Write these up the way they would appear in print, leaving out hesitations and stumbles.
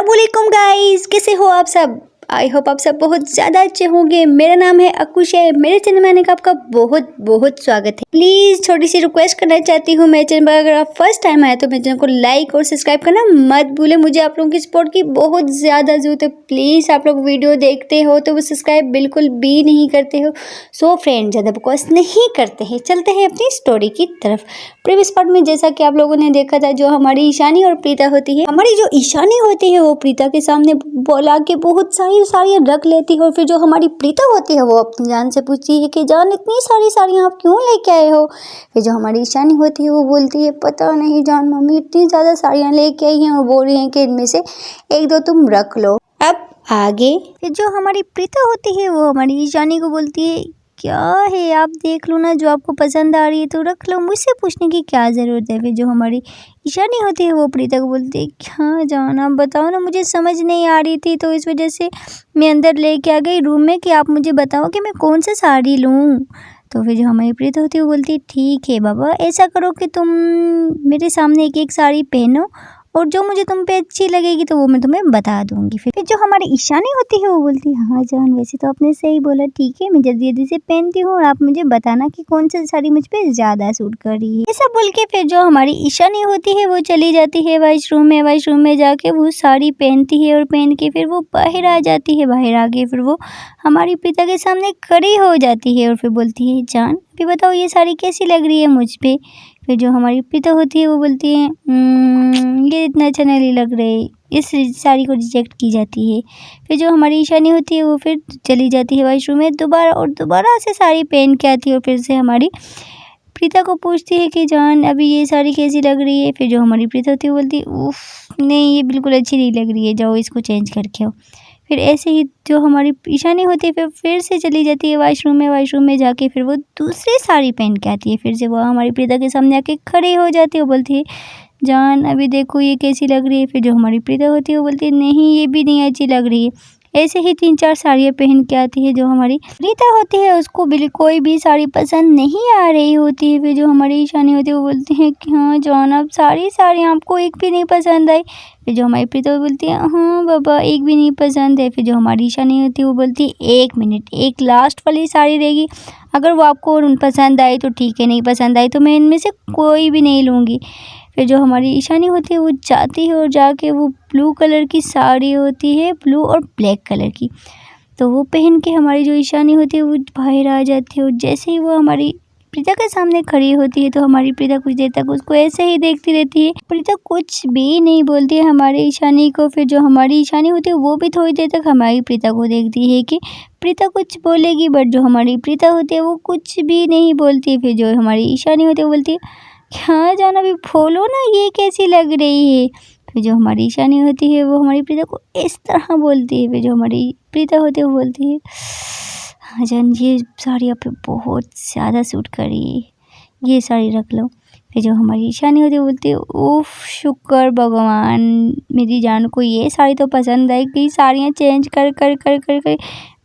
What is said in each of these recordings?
अस्सलामुअलैकुम गाइस, कैसे हो आप सब। आई होप आप सब बहुत ज़्यादा अच्छे होंगे। मेरा नाम है अकुश है। मेरे चैनल में आने का आपका बहुत बहुत स्वागत है। प्लीज़ छोटी सी रिक्वेस्ट करना चाहती हूँ, मेरे चैनल पर अगर आप फर्स्ट टाइम आए तो मेरे चैनल को लाइक और सब्सक्राइब करना मत भूलें। मुझे आप लोगों की सपोर्ट की बहुत ज़्यादा ज़रूरत है। प्लीज़ आप लोग वीडियो देखते हो तो वो सब्सक्राइब बिल्कुल भी नहीं करते हो। सो फ्रेंड, ज़्यादा बकवास नहीं करते हैं, चलते हैं अपनी स्टोरी की तरफ। प्रीवियस पार्ट में जैसा कि आप लोगों ने देखा था, जो हमारी ईशानी और प्रीता होती है, हमारी जो ईशानी होती है वो प्रीता के सामने बोला के बहुत सारी साड़ियाँ रख लेती है। और फिर जो हमारी प्रीता होती है वो अपनी जान से पूछती है कि जान, इतनी सारी साड़ियाँ आप क्यों लेके आए हो। फिर जो हमारी ईशानी होती है वो बोलती है, पता नहीं जान, मम्मी इतनी ज़्यादा साड़ियाँ लेके आई हैं और बोल रही हैं कि इनमें से एक दो तुम रख लो। अब आगे फिर जो हमारी प्रीता होती है वो हमारी ईशानी को बोलती है, क्या है आप देख लो ना, जो आपको पसंद आ रही है तो रख लो, मुझसे पूछने की क्या ज़रूरत है। फिर जो हमारी ईशानी होती है वो प्रीता को बोलती है, क्या जान आप बताओ ना, मुझे समझ नहीं आ रही थी तो इस वजह से मैं अंदर लेके आ गई रूम में कि आप मुझे बताओ कि मैं कौन सा साड़ी लूँ। तो फिर जो हमारी प्रीता होती है वो बोलती है, ठीक है बाबा, ऐसा करो कि तुम मेरे सामने एक एक साड़ी पहनो और जो मुझे तुम पे अच्छी लगेगी तो वो मैं तुम्हें बता दूंगी। फिर जो हमारी ईशानी होती है वो बोलती है, हाँ जान, वैसे तो आपने सही बोला, ठीक है मैं जल्दी जल्दी से पहनती हूँ और आप मुझे बताना कि कौन सी साड़ी मुझ पे ज़्यादा सूट कर रही है। ऐसा बोल के फिर जो हमारी ईशानी होती है वो चली जाती है वॉशरूम में। वॉशरूम में जाके वो साड़ी पहनती है और पहन के फिर वो बाहर आ जाती है। बाहर आके फिर वो हमारी प्रीता के सामने खड़ी हो जाती है और फिर बोलती है, जान अभी बताओ ये साड़ी कैसी लग रही है मुझ पे। फिर जो हमारी प्रीता होती है वो बोलती है, ये इतना अच्छा नहीं लग रहा है, इस साड़ी को रिजेक्ट की जाती है। फिर जो हमारी ईशानी होती है वो फिर चली जाती है वॉशरूम में दोबारा और दोबारा से साड़ी पहन के आती है और फिर से हमारी प्रीता को पूछती है कि जान अभी ये साड़ी कैसी लग रही है। फिर जो हमारी प्रीता होती है वो बोलती है, उफ नहीं, ये बिल्कुल अच्छी नहीं लग रही है, जाओ इसको चेंज करके आओ। फिर ऐसे ही जो हमारी ईशानी होती है फिर से चली जाती है वॉशरूम में। वॉशरूम में जाके फिर वो दूसरी साड़ी पहन के आती है। फिर से वो हमारी प्रीता के सामने आके खड़ी हो जाती है। वो बोलती है, जान अभी देखो ये कैसी लग रही है। फिर जो हमारी प्रीता होती है वो बोलती है, नहीं ये भी नहीं अच्छी लग रही है। ऐसे ही 3-4 साड़ियाँ पहन के आती है। जो हमारी प्रीता होती है उसको बिल्कुल कोई भी साड़ी पसंद नहीं आ रही होती है। फिर जो हमारी ईशानी होती है वो बोलती है कि हाँ जान, अब सारी साड़ियाँ आपको एक भी नहीं पसंद आई। फिर जो हमारी प्रीता बोलती है, हाँ बाबा एक भी नहीं पसंद है। फिर जो हमारी ईशानी होती है वो बोलती है, एक मिनट, एक लास्ट वाली साड़ी रहेगी, अगर वो आपको पसंद आई तो ठीक है, नहीं पसंद आई तो मैं इनमें से कोई भी नहीं लूँगी। फिर जो हमारी ईशानी होती है वो जाती है और जाके वो ब्लू कलर की साड़ी होती है, ब्लू और ब्लैक कलर की, तो वो पहन के हमारी जो ईशानी होती है वो बाहर आ जाती है। और जैसे ही वो हमारी प्रीता के सामने खड़ी होती है तो हमारी प्रीता कुछ देर तक उसको ऐसे ही देखती रहती है। प्रीता कुछ भी नहीं बोलती है हमारी ईशानी को। फिर जो हमारी ईशानी होती है वो भी थोड़ी देर तक हमारी प्रीता को देखती है कि प्रीता कुछ बोलेगी, बट जो हमारी प्रीता होती है वो कुछ भी नहीं बोलती। फिर जो हमारी ईशानी होती है वो बोलती है, क्या जान अभी बोलो ना, ये कैसी लग रही है। फिर जो हमारी ईशानी होती है वो हमारी प्रीता को इस तरह बोलती है। फिर जो हमारी प्रीता होती है वो बोलती है, हाँ जान ये साड़ी आप पे बहुत ज़्यादा सूट कर रही है, ये साड़ी रख लो। फिर जो हमारी ईशानी होती है वो बोलती है, उफ शुक्र भगवान, मेरी जान को ये साड़ी तो पसंद आई। कई साड़ियाँ चेंज कर कर कर कर कर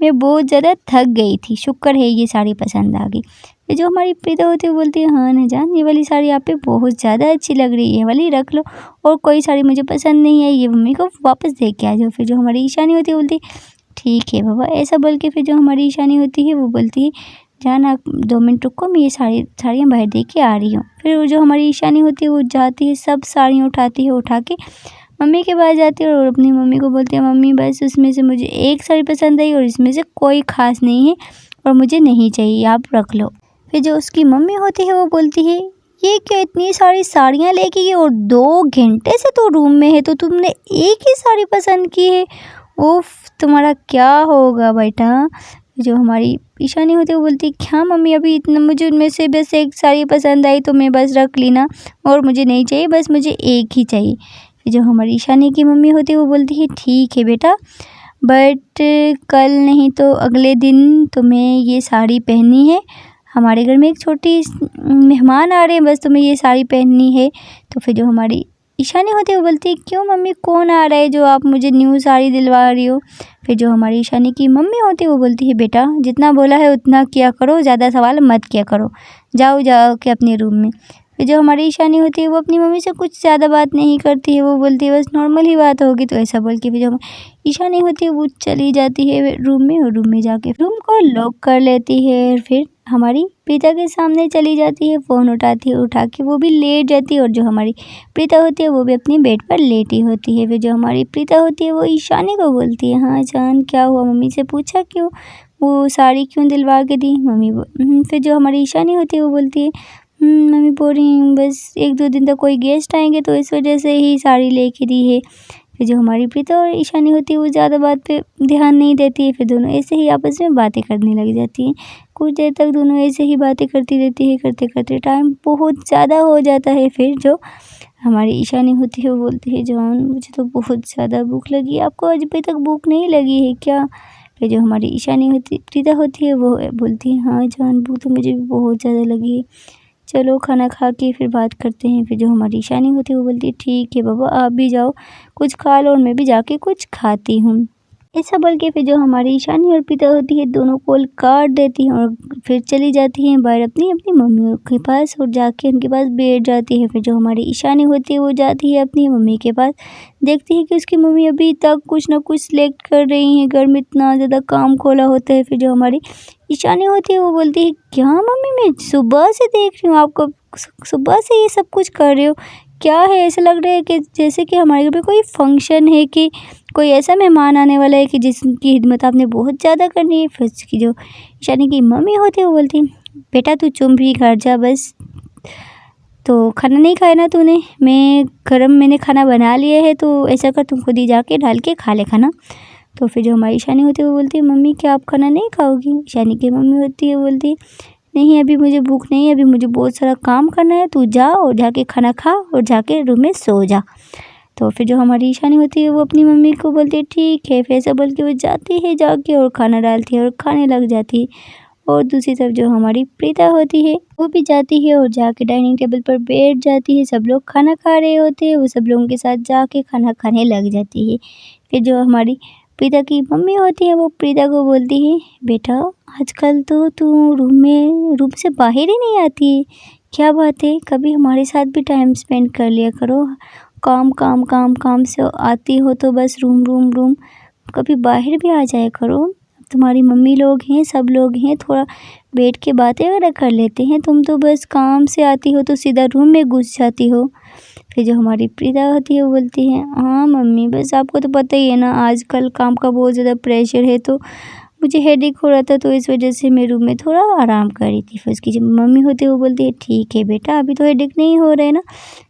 मैं बहुत ज़्यादा थक गई थी, शुक्र है ये साड़ी पसंद आ गई। फिर जो हमारी प्रीता होती है वो बोलती है, हाँ ना जान, ये वाली साड़ी आप पे बहुत ज़्यादा अच्छी लग रही है, ये वाली रख लो, और कोई साड़ी मुझे पसंद नहीं है, ये मम्मी को वापस दे के आ जाओ। फिर जो हमारी ईशानी होती है बोलती है, ठीक है बाबा, ऐसा बोल के फिर जो हमारी ईशानी होती है वो बोलती है, जान आप 2 मिनट रुको, मैं ये साड़ियाँ बाहर दे के आ रही हूँ। फिर वो जो हमारी ईशानी होती है वो जाती है, सब साड़ियाँ उठाती है, उठा के मम्मी के पास जाती है और अपनी मम्मी को बोलती है, मम्मी बस उसमें से मुझे एक साड़ी पसंद आई और इसमें से कोई ख़ास नहीं है और मुझे नहीं चाहिए, आप रख लो। फिर जो उसकी मम्मी होती है वो बोलती है, ये क्या इतनी सारी साड़ियाँ लेके गई और 2 घंटे से तो रूम में है तो तुमने एक ही साड़ी पसंद की है, उफ तुम्हारा क्या होगा बेटा। जो हमारी ईशानी होती है वो बोलती है, क्या मम्मी अभी इतना, मुझे उनमें से बस एक साड़ी पसंद आई तो मैं बस रख ली ना, और मुझे नहीं चाहिए, बस मुझे एक ही चाहिए। फिर जो हमारी ईशानी की मम्मी होती है वो बोलती है, ठीक है बेटा, बट कल नहीं तो अगले दिन तुम्हें ये साड़ी पहननी है, हमारे घर में एक छोटी मेहमान आ रहे हैं, बस तुम्हें ये साड़ी पहननी है। तो फिर जो हमारी ईशानी होती है वो बोलती है, क्यों मम्मी कौन आ रहा है जो आप मुझे न्यू साड़ी दिलवा रही हो। फिर जो हमारी ईशानी की मम्मी होती है वो बोलती है, बेटा जितना बोला है उतना किया करो, ज़्यादा सवाल मत किया करो, जाओ जाओ के अपने रूम में। फिर फिर जो हमारी ईशानी होती है वो अपनी मम्मी से कुछ ज़्यादा बात नहीं करती है, वो बोलती है बस नॉर्मल ही बात होगी, तो ऐसा बोल के फिर जो ईशानी होती है वो चली जाती है रूम में और रूम में जाके रूम को लॉक कर लेती है और फिर हमारी प्रीता के सामने चली जाती है, फ़ोन उठाती है, उठा के वो भी लेट जाती है और जो हमारी प्रीता होती है वो भी अपनी बेड पर लेटी होती है। फिर जो हमारी प्रीता होती है वो ईशानी को बोलती है, हाँ जान क्या हुआ, मम्मी से पूछा क्यों, वो साड़ी क्यों दिलवा के दी मम्मी फिर जो हमारी ईशानी होती है वो बोलती है मम्मी बोल रही हूँ बस 1-2 दिन तक कोई गेस्ट आएंगे तो इस वजह से ही साड़ी लेके दी है। फिर जो हमारी प्रीता और ईशानी होती है वो ज़्यादा बात पे ध्यान नहीं देती है, फिर दोनों ऐसे ही आपस में बातें करने लग जाती हैं। कुछ देर तक दोनों ऐसे ही बातें करती रहती है, करते करते टाइम बहुत ज़्यादा हो जाता है। फिर जो हमारी ईशानी होती है वो बोलती है जान मुझे तो बहुत ज़्यादा भूख लगी है, आपको अभी तक भूख नहीं लगी है क्या? फिर जो हमारी ईशानी होती प्रीता होती है वो बोलती है हाँ जान भूख तो मुझे भी बहुत ज़्यादा लगी है, चलो खाना खा के फिर बात करते हैं। फिर जो हमारी ईशानी होती है वो बोलती है ठीक है बाबा आप भी जाओ कुछ खा लो और मैं भी जाके कुछ खाती हूँ। ऐसा बोल के फिर जो हमारी ईशानी और प्रीता होती है दोनों कॉल काट देती हैं और फिर चली जाती हैं बाहर अपनी अपनी मम्मी के पास और जाके उनके पास बैठ जाती है। फिर जो हमारी ईशानी होती है वो जाती है अपनी मम्मी के पास, देखती है कि उसकी मम्मी अभी तक कुछ ना कुछ सिलेक्ट कर रही हैं, घर में इतना ज़्यादा काम खोला होता है। फिर जो हमारी ईशानी होती है वो बोलती है क्या मम्मी मैं सुबह से देख रही हूँ आपको, सुबह से ये सब कुछ कर रहे हो, क्या है? ऐसा लग रहा है कि जैसे कि हमारे घर पे कोई फंक्शन है कि कोई ऐसा मेहमान आने वाला है कि जिसकी खिदमत आपने बहुत ज़्यादा करनी है। फिर उसकी जो ईशानी की मम्मी होती है वो बोलती है बेटा तू चुप ही घर जा बस, तो खाना नहीं खाया ना तूने, मैंने खाना बना लिया है तो ऐसा कर तुम खुद ही जाके डाल के खा ले खाना। तो फिर जो हमारी ईशानी होती है वो बोलती है मम्मी क्या आप खाना नहीं खाओगी? ईशानी की मम्मी होती है वो बोलती है नहीं अभी मुझे भूख नहीं है, अभी मुझे बहुत सारा काम करना है, तू जा और जाके खाना खा और जाके रूम में सो जा। तो फिर जो हमारी ईशानी होती है वो अपनी मम्मी को बोलती है ठीक है, फिर ऐसा बोल के वो जाती है जाके और खाना डालती है और खाने लग जाती है। और दूसरी तरफ जो हमारी प्रीता होती है वो भी जाती है और जाके डाइनिंग टेबल पर बैठ जाती है, सब लोग खाना खा रहे होते हैं, वो सब लोगों के साथ जाके खाना खाने लग जाती है। फिर जो हमारी प्रीता की मम्मी होती है वो प्रीता को बोलती है बेटा आजकल तो तू रूम से बाहर ही नहीं आती है, क्या बात है? कभी हमारे साथ भी टाइम स्पेंड कर लिया करो, काम काम काम काम से आती हो तो बस रूम रूम रूम, कभी बाहर भी आ जाया करो, तुम्हारी मम्मी लोग हैं सब लोग हैं, थोड़ा बैठ के बातें वगैरह कर लेते हैं, तुम तो बस काम से आती हो तो सीधा रूम में घुस जाती हो। फिर जो हमारी प्रीता होती है वो बोलती है हाँ मम्मी बस आपको तो पता ही है ना आजकल काम का बहुत ज़्यादा प्रेशर है तो मुझे हेडेक हो रहा था तो इस वजह से मैं रूम में थोड़ा आराम कर रही थी। फिर उसकी जो मम्मी होती है वो बोलती है ठीक है बेटा अभी तो हेडेक नहीं हो रहा है ना।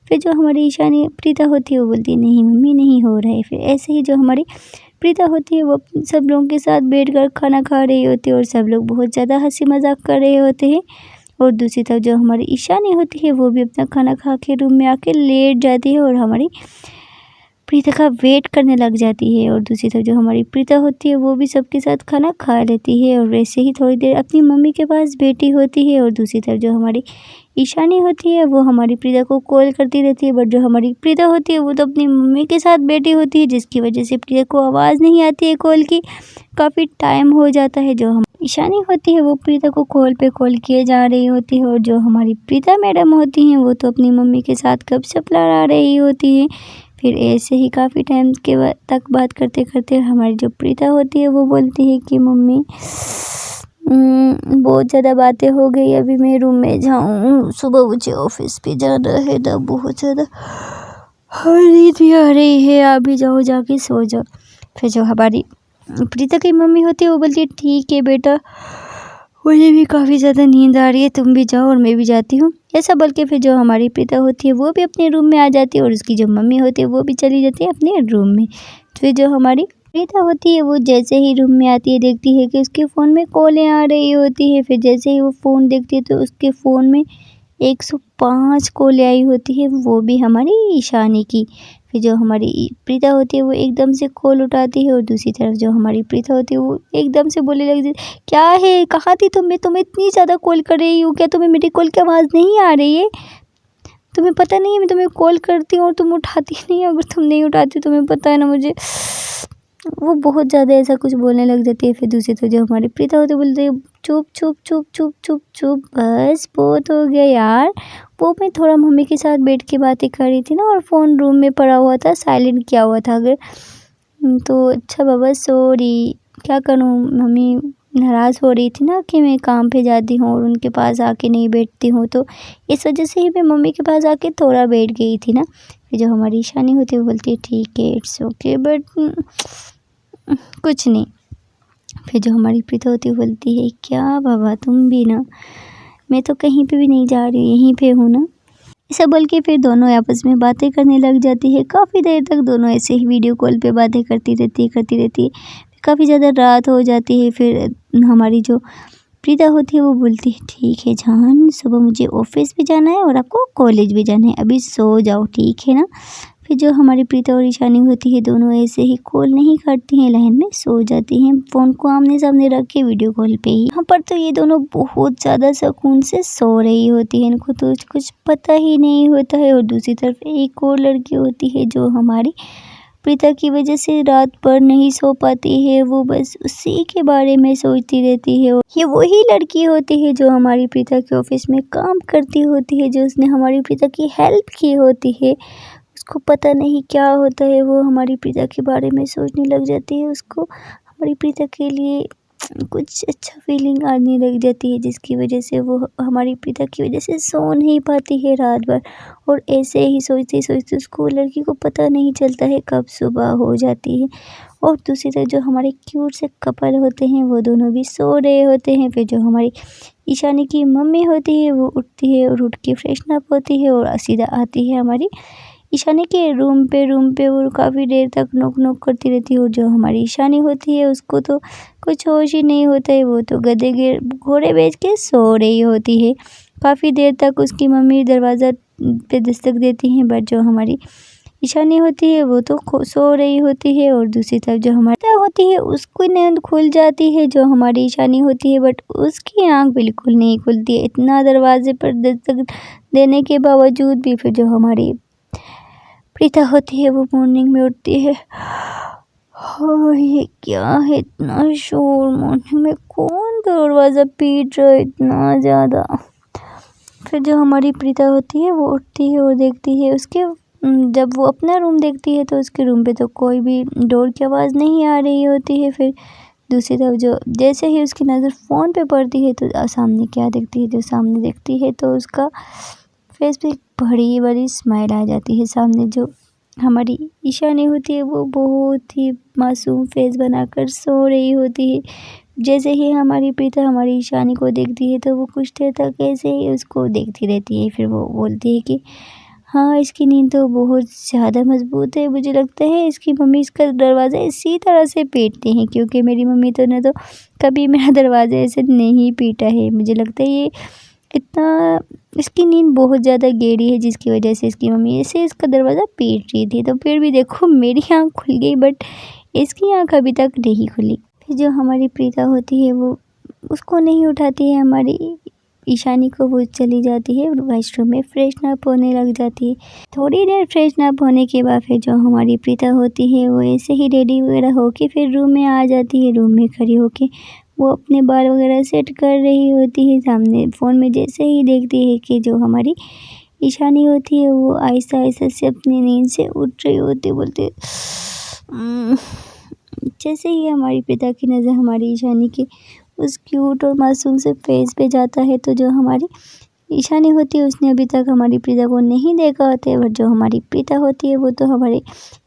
फिर जो हमारी ईशानी प्रीता होती है वो बोलती है नहीं मम्मी नहीं हो रहा है। फिर ऐसे ही जो हमारी प्रीता होती है वो सब लोगों के साथ बैठकर खाना खा रही होती है और सब लोग बहुत ज़्यादा हंसी मजाक कर रहे होते हैं। और दूसरी तरफ जो हमारी ईशानी होती है वो भी अपना खाना खा के रूम में आके लेट जाती है और हमारी प्रीता का वेट करने लग जाती है। और दूसरी तरफ जो हमारी प्रीता होती है वो भी सबके साथ खाना खा लेती है और वैसे ही थोड़ी देर अपनी मम्मी के पास बैठी होती है। और दूसरी तरफ जो हमारी ईशानी होती है वो हमारी प्रीता को कॉल करती रहती है, बट जो हमारी प्रीता होती है वो तो अपनी मम्मी के साथ बैठी होती है जिसकी वजह से प्रीता को आवाज़ नहीं आती है कॉल की, काफ़ी टाइम हो जाता है। जो हम ईशानी होती है वो प्रीता को कॉल पे कॉल किए जा रही होती है और जो हमारी प्रीता मैडम होती हैं वो तो अपनी मम्मी के साथ गपशप लड़ा रही होती है। फिर ऐसे ही काफ़ी टाइम के बाद तक बात करते करते हमारी जो प्रीता होती है वो बोलती है कि मम्मी बहुत ज़्यादा बातें हो गई, अभी मैं रूम में जाऊँ, सुबह मुझे ऑफिस पे जाना है ना, बहुत ज़्यादा नींद भी आ रही है, आप भी जाओ जाके सो जाओ। फिर जो हमारी प्रीता की मम्मी होती है वो बोलती है ठीक है बेटा मुझे भी काफ़ी ज़्यादा नींद आ रही है, तुम भी जाओ और मैं भी जाती हूँ। ऐसा बोल के फिर जो हमारी प्रीता होती है वो भी अपने रूम में आ जाती है और उसकी जो मम्मी होती है वो भी चली जाती है अपने रूम में। फिर जो हमारी प्रीता होती है वो जैसे ही रूम में आती है देखती है कि उसके फ़ोन में कॉलें आ रही होती है। फिर जैसे ही वो फ़ोन देखती है तो उसके फ़ोन में 105 कॉलें आई होती है, वो भी हमारी ईशानी की। फिर जो हमारी प्रीता होती है वो एकदम से कॉल उठाती है और दूसरी तरफ जो हमारी प्रीता होती है वो एकदम से बोलने लगती है क्या है, कहाँ थी तुम, मैं तुम्हें इतनी ज़्यादा कॉल कर रही हूँ, क्या तुम्हें मेरी कॉल की आवाज़ नहीं आ रही है? तुम्हें पता नहीं है मैं तुम्हें कॉल करती हूँ और तुम उठाती नहीं, अगर तुम नहीं उठाती तुम्हें पता है ना मुझे। वो बहुत ज़्यादा ऐसा कुछ बोलने लग जाती है। फिर दूसरी तरफ जो हमारी प्रीता होती है बोलती है चुप चुप चुप चुप चुप चुप, बस बहुत हो गया यार, वो मैं थोड़ा मम्मी के साथ बैठ के बातें कर रही थी ना, और फ़ोन रूम में पड़ा हुआ था, साइलेंट किया हुआ था अगर। तो अच्छा बाबा सॉरी, क्या करूँ, मम्मी नाराज़ हो रही थी ना कि मैं काम पे जाती हूँ और उनके पास आके नहीं बैठती हूँ, तो इस वजह से ही मैं मम्मी के पास आके थोड़ा बैठ गई थी ना। फिर जो हमारी ईशानी होती है वो बोलती है ठीक है, इट्स ओके, बट कुछ नहीं। फिर जो हमारी प्रीता होती है बोलती है क्या बाबा तुम भी ना, मैं तो कहीं पे भी नहीं जा रही, यहीं पे हूँ ना। ऐसा बोल के फिर दोनों आपस में बातें करने लग जाती है। काफ़ी देर तक दोनों ऐसे ही वीडियो कॉल पे बातें करती रहती है। काफ़ी ज़्यादा रात हो जाती है। फिर हमारी जो प्रीता होती है वो बोलती है ठीक है जान, सुबह मुझे ऑफिस भी जाना है और आपको कॉलेज भी जाना है, अभी सो जाओ ठीक है ना। फिर जो हमारी प्रीता और ईशानी होती है दोनों ऐसे ही कॉल नहीं करती हैं, लाइन में सो जाती हैं, फ़ोन को आमने सामने रख के वीडियो कॉल पे ही। यहाँ पर तो ये दोनों बहुत ज़्यादा सुकून से सो रही होती है, इनको तो कुछ पता ही नहीं होता है। और दूसरी तरफ एक और लड़की होती है जो हमारी प्रीता की वजह से रात भर नहीं सो पाती है, वो बस उसी के बारे में सोचती रहती है। ये वही लड़की होती है जो हमारी प्रीता के ऑफिस में काम करती होती है, जो उसने हमारी प्रीता की हेल्प की होती है। उसको पता नहीं क्या होता है, वो हमारी प्रीता के बारे में सोचने लग जाती है। उसको हमारी प्रीता के लिए कुछ अच्छा फीलिंग आने लग जाती है, जिसकी वजह से वो हमारी प्रीता की वजह से सो नहीं पाती है रात भर। और ऐसे ही सोचते सोचते उसको, लड़की को पता नहीं चलता है कब सुबह हो जाती है। और दूसरी तरफ जो हमारे क्यूट से कपल होते हैं वो दोनों भी सो रहे होते हैं। फिर जो हमारी ईशानी की मम्मी होती है वो उठती है और उठ के फ्रेशन अप होती है और सीधा आती है हमारी ईशानी के रूम पे वो काफ़ी देर तक नॉक नॉक करती रहती है। और जो हमारी ईशानी होती है उसको तो कुछ होश ही नहीं होता है, वो तो गधे घोड़े बेच के सो रही होती है। काफ़ी देर तक उसकी मम्मी दरवाज़ा पे दस्तक देती हैं, बट जो हमारी ईशानी होती है वो तो सो रही होती है। और दूसरी तरफ जो हमारी होती है उसकी नींद खुल जाती है, जो हमारी ईशानी होती है, बट उसकी आँख बिल्कुल नहीं खुलती है। इतना दरवाजे पर दस्तक देने के बावजूद भी फिर जो हमारी प्रीता होती है वो मॉर्निंग में उठती है। हाँ ये क्या है, इतना शोर, मॉर्निंग में कौन दरवाज़ा पीट रहा है इतना ज़्यादा। फिर जो हमारी प्रीता होती है वो उठती है और देखती है उसके, जब वो अपना रूम देखती है तो उसके रूम पे तो कोई भी डोर की आवाज़ नहीं आ रही होती है। फिर दूसरी तरफ जो जैसे ही उसकी नज़र फ़ोन पे पड़ती है तो सामने क्या देखती है, जो सामने देखती है तो उसका फेस पे बड़ी बड़ी स्माइल आ जाती है। सामने जो हमारी ईशानी होती है वो बहुत ही मासूम फेस बनाकर सो रही होती है। जैसे ही हमारी प्रीता हमारी ईशानी को देखती है तो वो कुछ देर तक ऐसे ही उसको देखती रहती है। फिर वो बोलती है कि हाँ इसकी नींद तो बहुत ज़्यादा मज़बूत है, मुझे लगता है इसकी मम्मी इसका दरवाज़ा इसी तरह से पीटती हैं, क्योंकि मेरी मम्मी तो ने तो कभी मेरा दरवाज़ा ऐसे नहीं पीटा है। मुझे लगता है ये इतना, इसकी नींद बहुत ज़्यादा गहरी है जिसकी वजह से इसकी मम्मी ऐसे इसका दरवाज़ा पीट रही थी। तो फिर भी देखो मेरी आँख खुल गई, बट इसकी आँख अभी तक नहीं खुली। फिर जो हमारी प्रीता होती है वो उसको नहीं उठाती है हमारी ईशानी को, वो चली जाती है वॉशरूम में फ्रेशन अप होने लग जाती है। थोड़ी देर फ्रेशन अप होने के बाद फिर जो हमारी प्रीता होती है वो ऐसे ही रेडी वगैरह होके फिर रूम में आ जाती है। रूम में खड़ी होके वो अपने बाल वगैरह सेट कर रही होती है। सामने फ़ोन में जैसे ही देखती है कि जो हमारी ईशानी होती है वो आहिस्ता आहिस्ता से अपनी नींद से उठ रही होती है, बोलते जैसे ही हमारी प्रीता की नज़र हमारी ईशानी के उस क्यूट और मासूम से फेस पे जाता है तो जो हमारी ईशानी होती है उसने अभी तक हमारी प्रीता को नहीं देखा होता है, बट जो हमारी प्रीता होती है वो तो हमारे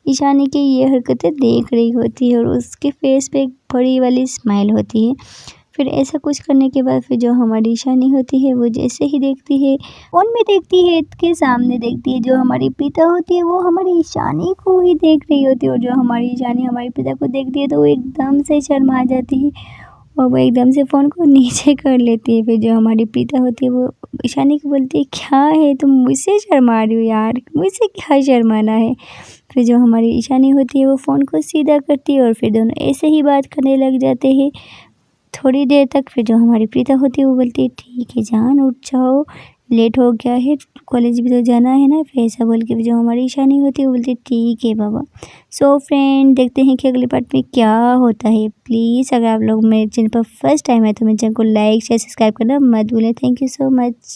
ईशानी की ये हरकतें देख रही होती है और उसके फेस पे एक बड़ी वाली स्माइल होती है। फिर ऐसा कुछ करने के बाद फिर जो हमारी ईशानी होती है वो जैसे ही देखती है, फ़ोन में देखती है के सामने देखती है, जो हमारी प्रीता होती है वो हमारी ईशानी को ही देख रही होती है। और जो हमारी ईशानी हमारी प्रीता को देखती है तो वो एकदम से शर्मा जाती है और वो एकदम से फ़ोन को नीचे कर लेती है। फिर जो हमारी प्रीता होती है वो ईशानी को बोलती है क्या है तुम मुझसे शर्मा रही हो यार, मुझसे क्या शर्माना है। फिर जो हमारी ईशानी होती है वो फ़ोन को सीधा करती है और फिर दोनों ऐसे ही बात करने लग जाते हैं थोड़ी देर तक। फिर जो हमारी प्रीता होती है वो बोलती है ठीक है जान उठ जाओ, लेट हो गया है, कॉलेज भी तो जाना है ना। फिर ऐसा बोल के जो हमारी ईशानी होती है वो बोलती है ठीक है बाबा। सो फ्रेंड देखते हैं कि अगले पार्ट में क्या होता है। प्लीज़ अगर आप लोग मेरे चैनल पर फर्स्ट टाइम है तो मेरे चैनल को लाइक शेयर सब्सक्राइब करना मत भूलें। Thank you so much.